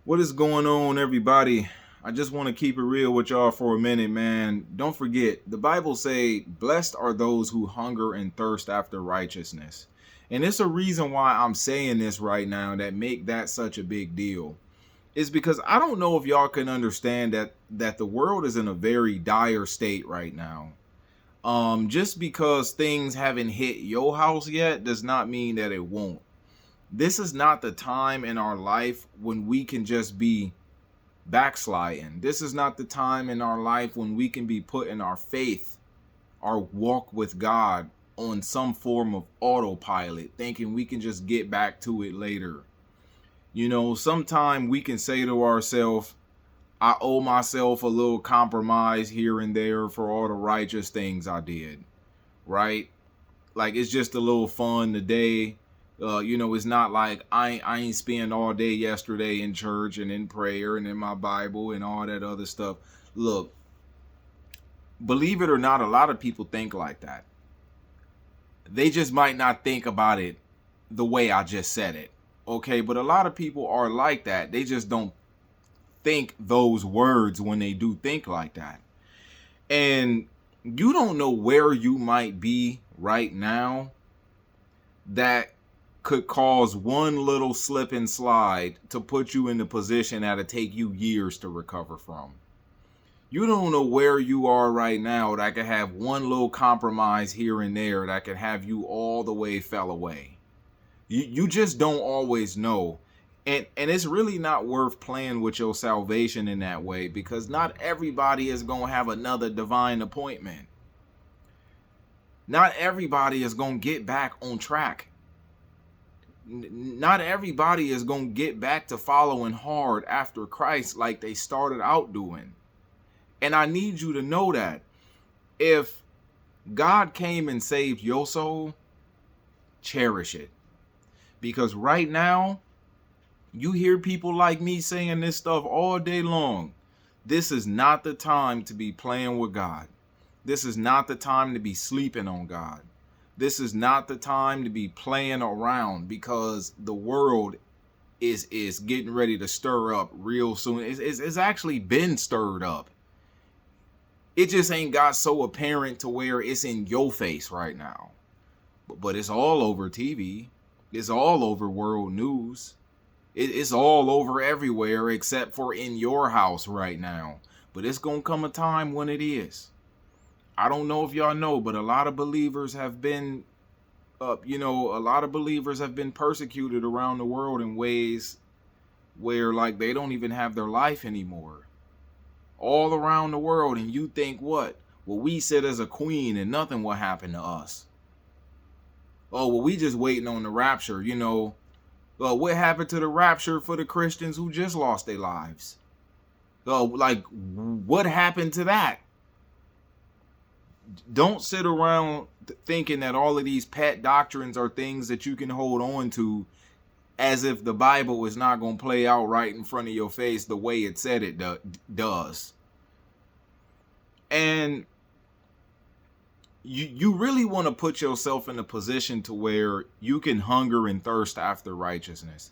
What is going on, everybody? I just want to keep it real with y'all for a minute, man. Don't forget, the Bible say, blessed are those who hunger and thirst after righteousness. And it's a reason why I'm saying this right now that make that such a big deal. Is because I don't know if y'all can understand that the world is in a very dire state right now. Just because things haven't hit your house yet does not mean that it won't. This is not the time in our life when we can just be backsliding. This is not the time in our life when we can be putting our faith, our walk with God on some form of autopilot, thinking we can just get back to it later. You know, sometime we can say to ourselves, I owe myself a little compromise here and there for all the righteous things I did, right? Like it's just a little fun today. It's not like I ain't spend all day yesterday in church and in prayer and in my Bible and all that other stuff. Look, believe it or not, a lot of people think like that. They just might not think about it the way I just said it. Okay, but a lot of people are like that. They just don't think those words when they do think like that. And you don't know where you might be right now that could cause one little slip and slide to put you in the position that'll take you years to recover from. You don't know where you are right now that could have one little compromise here and there that could have you all the way fell away. You just don't always know. And it's really not worth playing with your salvation in that way, because not everybody is going to have another divine appointment. Not everybody is going to get back on track. Not everybody is going to get back to following hard after Christ like they started out doing. And I need you to know that if God came and saved your soul, cherish it. Because right now, you hear people like me saying this stuff all day long. This is not the time to be playing with God. This is not the time to be sleeping on God. This is not the time to be playing around, because the world is getting ready to stir up real soon. It's actually been stirred up. It just ain't got so apparent to where it's in your face right now. But it's all over TV. It's all over world news. It's all over everywhere except for in your house right now. But it's going to come a time when it is. I don't know if y'all know, but a lot of believers have been persecuted around the world in ways where like they don't even have their life anymore. All around the world, and you think what? Well, we sit as a queen and nothing will happen to us. Oh, well, we just waiting on the rapture, what happened to the rapture for the Christians who just lost their lives? What happened to that? Don't sit around thinking that all of these pet doctrines are things that you can hold on to as if the Bible is not going to play out right in front of your face the way it said it does. And you really want to put yourself in a position to where you can hunger and thirst after righteousness.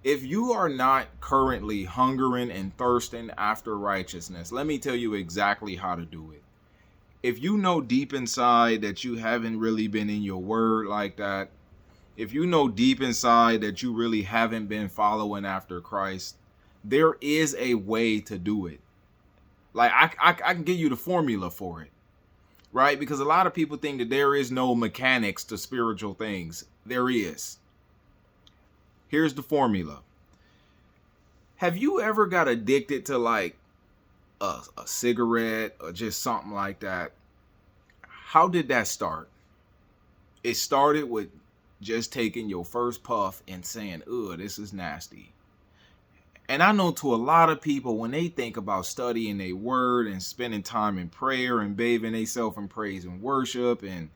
If you are not currently hungering and thirsting after righteousness, let me tell you exactly how to do it. If you know deep inside that you haven't really been in your word like that, if you know deep inside that you really haven't been following after Christ, there is a way to do it. Like I can give you the formula for it, right? Because a lot of people think that there is no mechanics to spiritual things. There is. Here's the formula. Have you ever got addicted to like a cigarette or just something like that? How did that start? It started with just taking your first puff and saying, ugh, this is nasty. And I know to a lot of people, when they think about studying their word and spending time in prayer and bathing themselves in praise and worship and,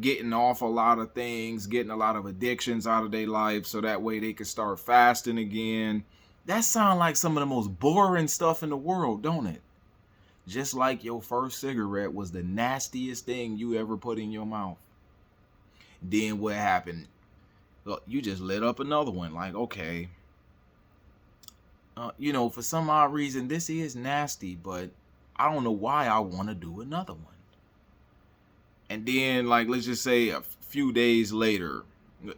getting off a lot of things, getting a lot of addictions out of their life so that way they can start fasting again. That sounds like some of the most boring stuff in the world, don't it? Just like your first cigarette was the nastiest thing you ever put in your mouth. Then what happened? Look, you just lit up another one. Like, okay, For some odd reason, this is nasty, but I don't know why I want to do another one. And then, like, let's just say a few days later,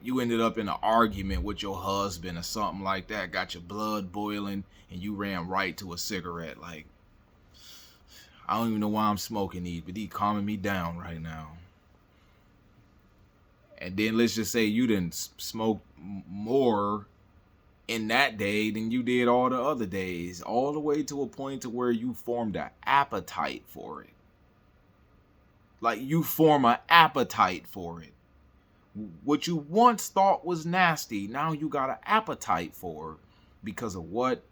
you ended up in an argument with your husband or something like that, got your blood boiling, and you ran right to a cigarette. Like, I don't even know why I'm smoking these, but these calming me down right now. And then let's just say you didn't smoke more in that day than you did all the other days, all the way to a point to where you formed an appetite for it. Like, you form an appetite for it. What you once thought was nasty, now you got an appetite for because of what?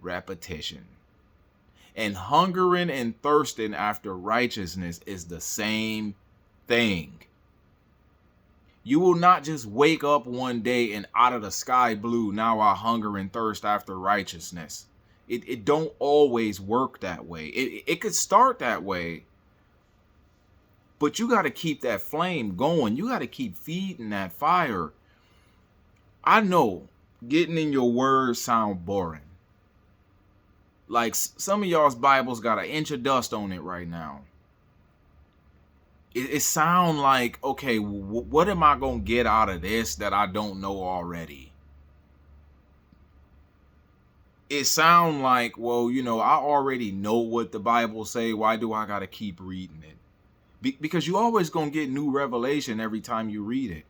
Repetition. And hungering and thirsting after righteousness is the same thing. You will not just wake up one day and out of the sky blue, now I hunger and thirst after righteousness. It don't always work that way. It could start that way, but you got to keep that flame going. You got to keep feeding that fire. I know getting in your word sound boring. Like, some of y'all's Bibles got an inch of dust on it right now. It sound like, okay, what am I going to get out of this that I don't know already? It sound like, well, I already know what the Bible say. Why do I got to keep reading it? Because you always going to get new revelation every time you read it.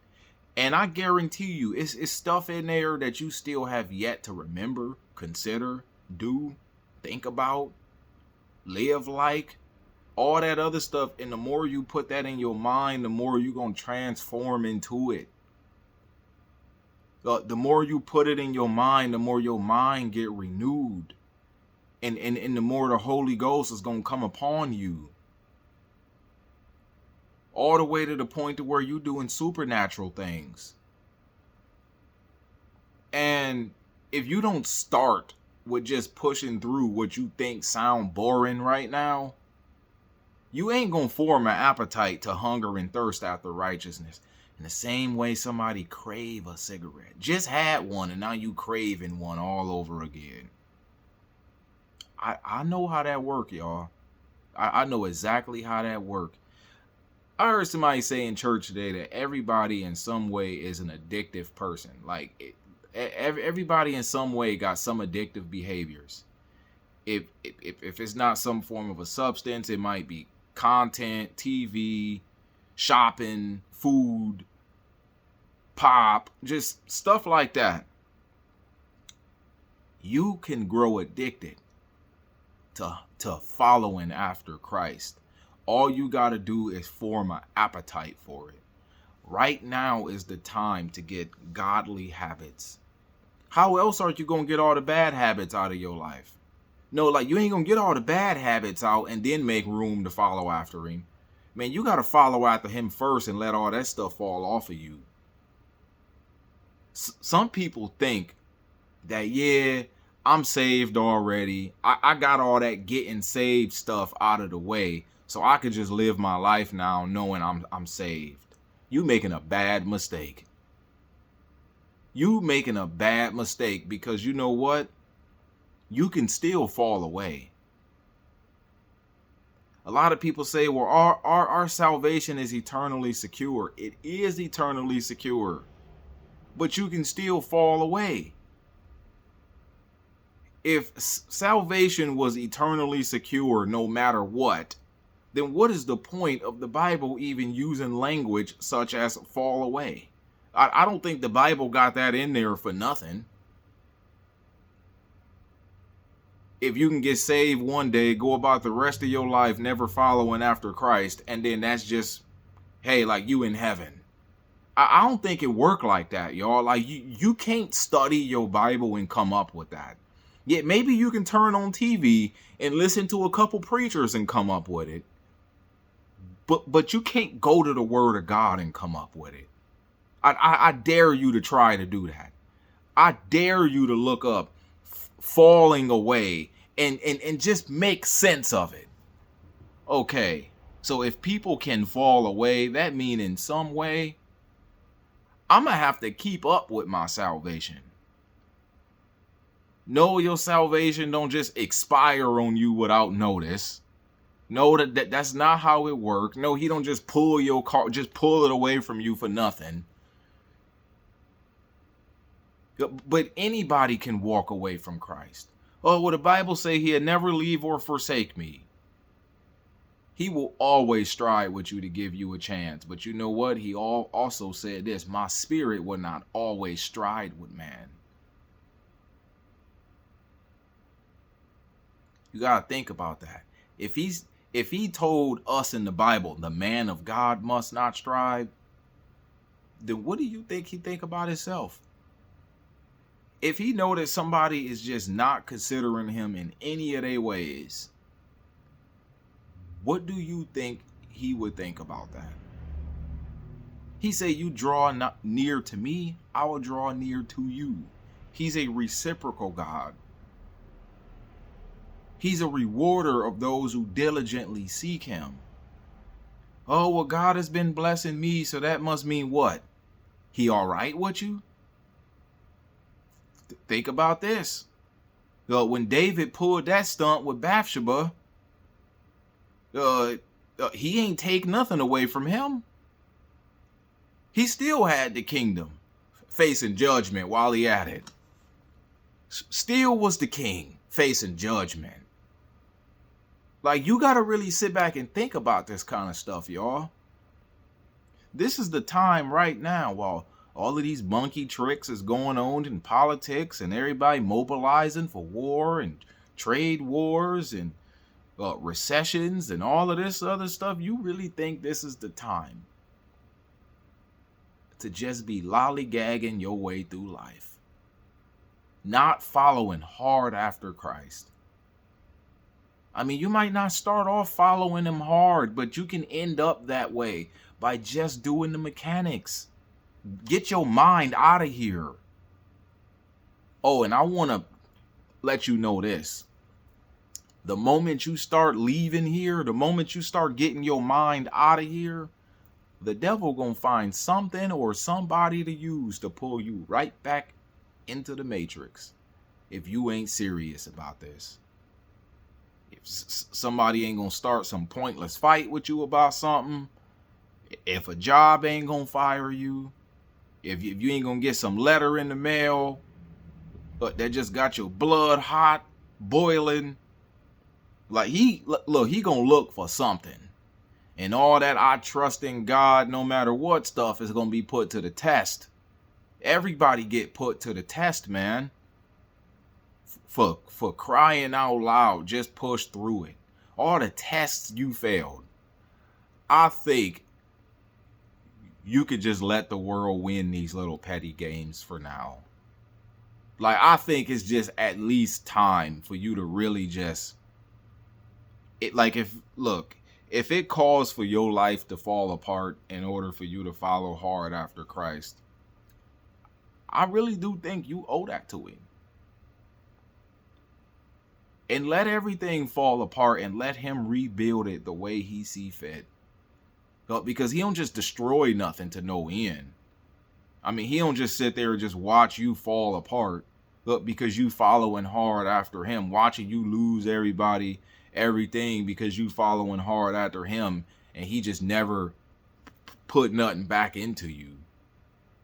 And I guarantee you, it's stuff in there that you still have yet to remember, consider, do, think about, live like. All that other stuff, and the more you put that in your mind, the more you're going to transform into it. The more you put it in your mind, the more your mind get renewed. And the more the Holy Ghost is going to come upon you. All the way to the point to where you're doing supernatural things. And if you don't start with just pushing through what you think sound boring right now, you ain't going to form an appetite to hunger and thirst after righteousness. In the same way somebody crave a cigarette. Just had one and now you craving one all over again. I know how that work, y'all. I know exactly how that work. I heard somebody say in church today that everybody in some way is an addictive person. Like, everybody in some way got some addictive behaviors. If it's not some form of a substance, it might be content, TV, shopping, food, pop, just stuff like that. You can grow addicted to following after Christ. All you got to do is form an appetite for it. Right now is the time to get godly habits. How else are you going to get all the bad habits out of your life? No, like, you ain't going to get all the bad habits out and then make room to follow after him. Man, you got to follow after him first and let all that stuff fall off of you. Some people think that, yeah, I'm saved already. I got all that getting saved stuff out of the way, so I could just live my life now knowing I'm saved. You making a bad mistake. You making a bad mistake, because you know what? You can still fall away. A lot of people say, well, our salvation is eternally secure. It is eternally secure, but you can still fall away. If salvation was eternally secure no matter what, then what is the point of the Bible even using language such as fall away? I don't think the Bible got that in there for nothing. If you can get saved one day, go about the rest of your life never following after Christ, and then that's just, hey, like, you in heaven. I don't think it worked like that, y'all. Like, you can't study your Bible and come up with that. Yet maybe you can turn on TV and listen to a couple preachers and come up with it. But you can't go to the Word of God and come up with it. I dare you to try to do that. I dare you to look up falling away and just make sense of it. Okay, so if people can fall away, that means in some way, I'm going to have to keep up with my salvation. No, your salvation don't just expire on you without notice. No, that's not how it works. No, he don't just pull your car, just pull it away from you for nothing. But anybody can walk away from Christ. Oh, well, the Bible say he'll never leave or forsake me. He will always strive with you to give you a chance. But you know what? He also said this, my spirit will not always stride with man. You got to think about that. If he told us in the Bible, the man of God must not strive, then what do you think he think about himself? If he know that somebody is just not considering him in any of their ways, what do you think he would think about that? He said, you draw not near to me, I will draw near to you. He's a reciprocal God. He's a rewarder of those who diligently seek him. Oh, well, God has been blessing me, so that must mean what? He all right with you? Think about this. When David pulled that stunt with Bathsheba, he ain't take nothing away from him. He still had the kingdom facing judgment while he at it. Still was the king facing judgment. Like, you got to really sit back and think about this kind of stuff, y'all. This is the time right now while all of these monkey tricks is going on in politics and everybody mobilizing for war and trade wars and recessions and all of this other stuff. You really think this is the time to just be lollygagging your way through life, not following hard after Christ? I mean, you might not start off following him hard, but you can end up that way by just doing the mechanics. Get your mind out of here. Oh, and I want to let you know this. The moment you start leaving here, the moment you start getting your mind out of here, the devil gonna find something or somebody to use to pull you right back into the matrix if you ain't serious about this. If somebody ain't gonna start some pointless fight with you about something, if a job ain't gonna fire you, if you ain't gonna get some letter in the mail but that just got your blood hot, boiling, like he gonna look for something. And all that I trust in God no matter what stuff is gonna be put to the test. Everybody get put to the test, man. For crying out loud, just push through it. All the tests you failed. I think you could just let the world win these little petty games for now. Like, I think it's just at least time for you to really just, if it calls for your life to fall apart in order for you to follow hard after Christ, I really do think you owe that to him. And let everything fall apart and let him rebuild it the way he see fit. Because he don't just destroy nothing to no end. I mean, he don't just sit there and just watch you fall apart. Because you following hard after him. Watching you lose everybody, everything because you following hard after him. And he just never put nothing back into you.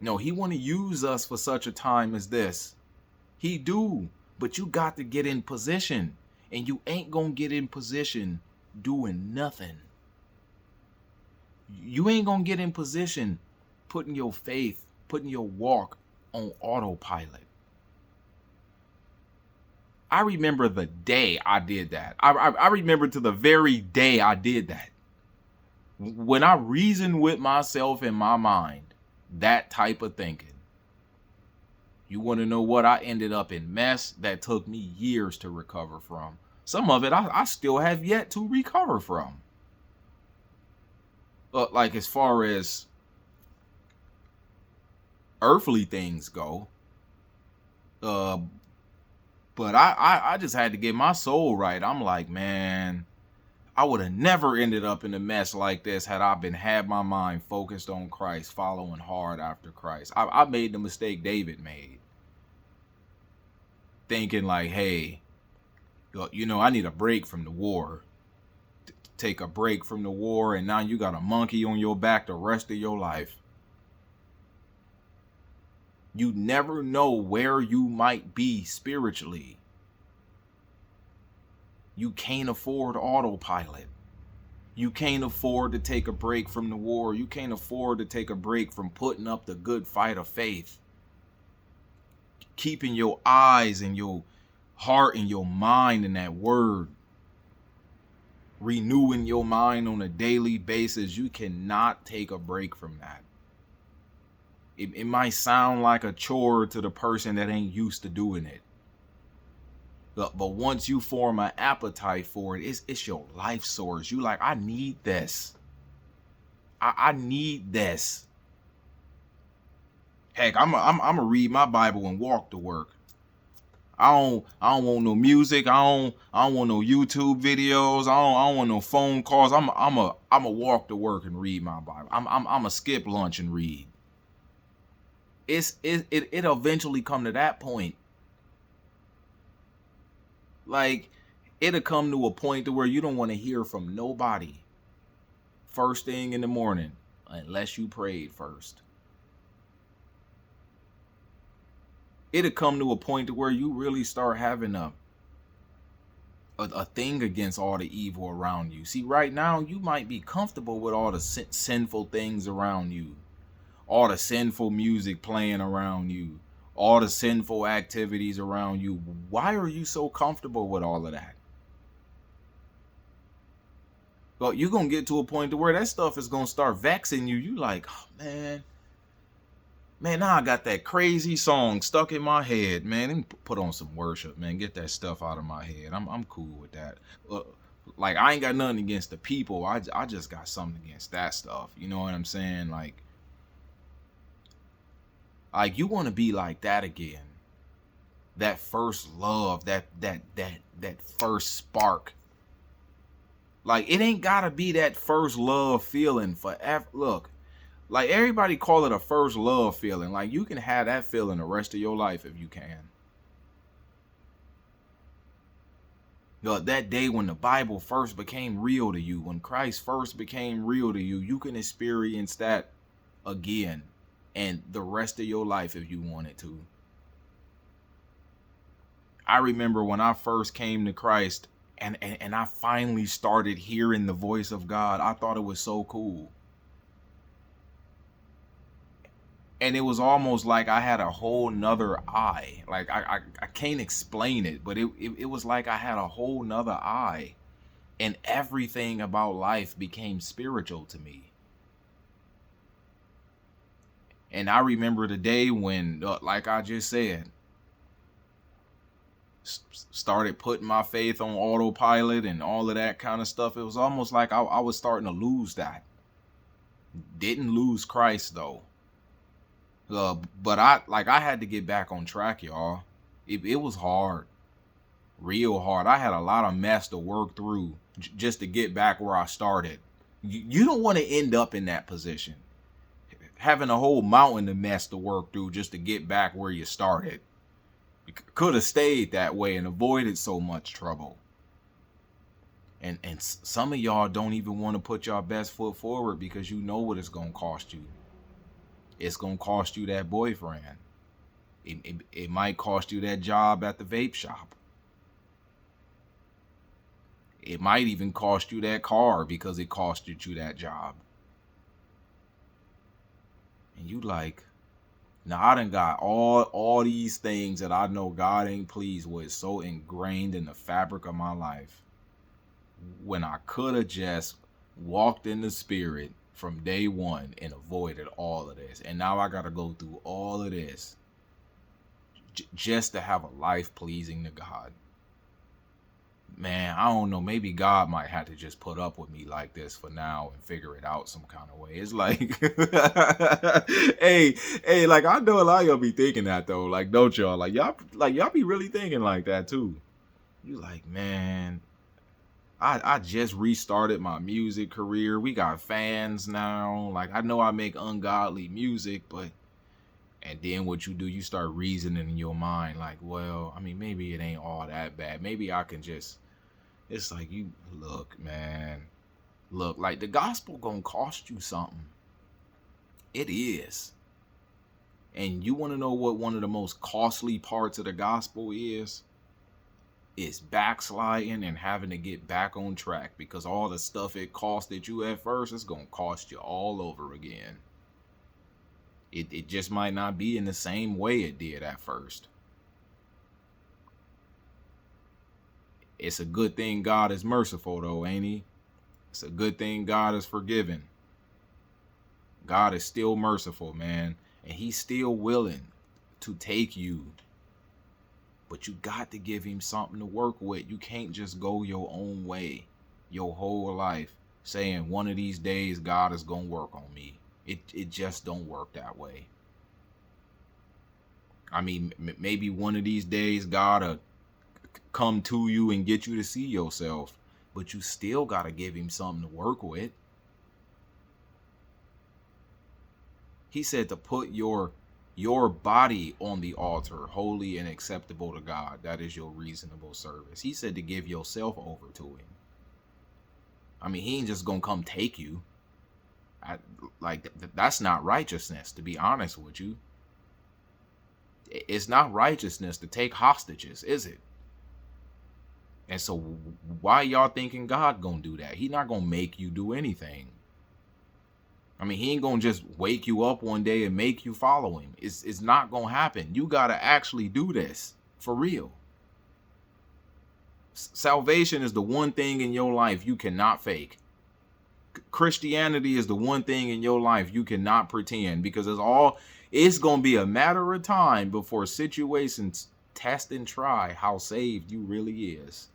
No, he want to use us for such a time as this. He do. But you got to get in position. And you ain't going to get in position doing nothing. You ain't going to get in position putting your faith, putting your walk on autopilot. I remember the day I did that. I remember to the very day I did that. When I reasoned with myself in my mind, that type of thinking. You want to know what? I ended up in mess that took me years to recover from. Some of it I still have yet to recover from. Like as far as earthly things go. But I just had to get my soul right. I'm like, man, I would have never ended up in a mess like this had I had my mind focused on Christ, following hard after Christ. I made the mistake David made. thinking like, hey, I need a break from the war. Take a break from the war, and now you got a monkey on your back the rest of your life. You never know where you might be spiritually. You can't afford autopilot. You can't afford to take a break from the war. You can't afford to take a break from putting up the good fight of faith. Keeping your eyes and your heart and your mind in that word. Renewing your mind on a daily basis. You cannot take a break from that. It might sound like a chore to the person that ain't used to doing it. But once you form an appetite for it, it's your life source. You like, I need this. I need this. Heck, I'm gonna read my Bible and walk to work. I don't want no music. I don't want no YouTube videos. I don't want no phone calls. I'm a walk to work and read my Bible. I'm a skip lunch and read. It'll eventually come to that point. Like, it'll come to a point to where you don't want to hear from nobody first thing in the morning unless you prayed first. It'll come to a point to where you really start having a thing against all the evil around you. See, right now you might be comfortable with all the sinful things around you, all the sinful music playing around you, all the sinful activities around you. Why are you so comfortable with all of that? Well, you're going to get to a point to where that stuff is going to start vexing you. You like, oh, man, now I got that crazy song stuck in my head, man. Let me put on some worship, man. Get that stuff out of my head. I'm cool with that. Like, I ain't got nothing against the people. I just got something against that stuff. You know what I'm saying? Like you want to be like that again. That first love, that first spark. Like, it ain't gotta be that first love feeling forever. Look, like, everybody call it a first love feeling. Like, you can have that feeling the rest of your life if you can. That day when the Bible first became real to you, when Christ first became real to you, you can experience that again and the rest of your life if you wanted to. I remember when I first came to Christ and I finally started hearing the voice of God. I thought it was so cool. And it was almost like I had a whole nother eye. Like, I can't explain it, but it was like I had a whole nother eye. And everything about life became spiritual to me. And I remember the day when, like I just said, started putting my faith on autopilot and all of that kind of stuff. It was almost like I was starting to lose that. Didn't lose Christ, though. But I had to get back on track, y'all. It was hard. Real hard. I had a lot of mess to work through just to get back where I started. You don't want to end up in that position. Having a whole mountain of mess to work through just to get back where you started. You could have stayed that way and avoided so much trouble. And some of y'all don't even want to put your best foot forward because you know what it's going to cost you. It's going to cost you that boyfriend. It might cost you that job at the vape shop. It might even cost you that car because it costed you that job. And you like, now I done got all these things that I know God ain't pleased with so ingrained in the fabric of my life. When I could have just walked in the spirit from day one and avoided all of this. And now I got to go through all of this just to have a life pleasing to God. Man, I don't know. Maybe God might have to just put up with me like this for now and figure it out some kind of way. It's like, hey, like, I know a lot of y'all be thinking that though. Like, don't y'all? Like, y'all be really thinking like that too. You like, man, I just restarted my music career. We got fans now. Like, I know I make ungodly music, but And then what you do, you start reasoning in your mind like, well, I mean, maybe it ain't all that bad. Maybe I can just, it's like, you look, man, look, like the gospel gonna cost you something. It is. And you want to know what one of the most costly parts of the gospel is? It's backsliding and having to get back on track, because all the stuff it costed you at first, it's gonna cost you all over again. It just might not be in the same way it did at first. It's a good thing God is merciful, though, ain't he? It's a good thing God is forgiving. God is still merciful, man. And he's still willing to take you. But you got to give him something to work with. You can't just go your own way your whole life saying one of these days God is going to work on me. It just don't work that way. I mean, maybe one of these days God will come to you and get you to see yourself, but you still got to give him something to work with. He said to put your body on the altar, holy and acceptable to God. That is your reasonable service. He said to give yourself over to him. I mean, he ain't just going to come take you. That's not righteousness, to be honest with you. It's not righteousness to take hostages, is it? And so why y'all thinking God gonna do that? He not gonna make you do anything. I mean, he ain't gonna just wake you up one day and make you follow him. It's not gonna happen. You gotta actually do this for real. Salvation is the one thing in your life you cannot fake. Christianity is the one thing in your life you cannot pretend, because it's going to be a matter of time before situations test and try how saved you really is.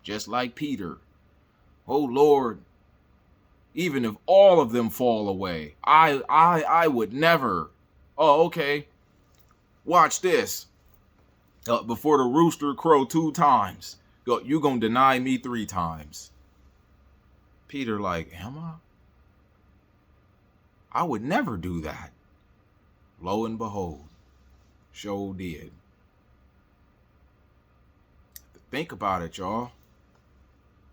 Just like Peter. Oh Lord, even if all of them fall away, I would never. Oh, okay. Watch this. Before the rooster crow 2 times, you going to deny me 3 times. Peter like, am I? I would never do that. Lo and behold, sure did. Think about it, y'all.